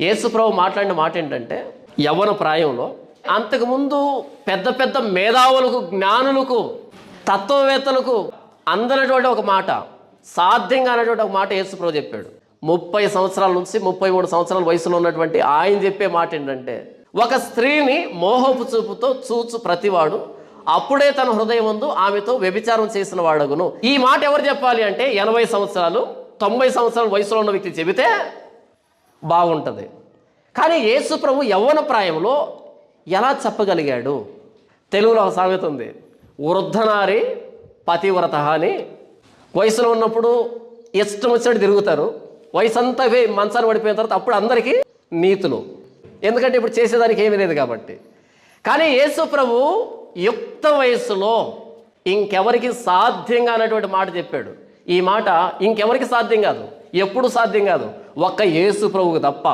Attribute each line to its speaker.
Speaker 1: యేసుప్రభు మాట్లాడిన మాట ఏంటంటే, యవ్వన ప్రాయంలో అంతకుముందు పెద్ద పెద్ద మేధావులకు, జ్ఞానులకు, తత్వవేత్తలకు అందనటువంటి ఒక మాట, సాధ్యంగా అనేటువంటి ఒక మాట యేసుప్రభు చెప్పాడు. 30 సంవత్సరాల నుంచి 33 సంవత్సరాల వయసులో ఉన్నటువంటి ఆయన చెప్పే మాట ఏంటంటే, ఒక స్త్రీని మోహపు చూపుతో చూచు ప్రతివాడు అప్పుడే తన హృదయం ముందు ఆమెతో వ్యభిచారం చేసిన వాడగును. ఈ మాట ఎవరు చెప్పాలి అంటే 80 సంవత్సరాలు 90 సంవత్సరాల వయసులో ఉన్న వ్యక్తి చెబితే బాగుంటుంది. కానీ యేసు ప్రభు యవ్వన ప్రాయంలో ఎలా చెప్పగలిగాడు? తెలుగులో ఒక సామెత ఉంది, వృద్ధనారి పతివ్రత అని. వయసులో ఉన్నప్పుడు ఇష్టం వచ్చినట్టు తిరుగుతారు, వయసు అంతా మంచాన్ని పడిపోయిన తర్వాత అప్పుడు అందరికీ నీతులు, ఎందుకంటే ఇప్పుడు చేసేదానికి ఏమీ లేదు కాబట్టి. కానీ యేసు ప్రభు యుక్త వయసులో ఇంకెవరికి సాధ్యంగా అనేటువంటి మాట చెప్పాడు. ఈ మాట ఇంకెవరికి సాధ్యం కాదు, ఎప్పుడు సాధ్యం కాదు, ఒక్క యేసు ప్రభువుకు తప్ప.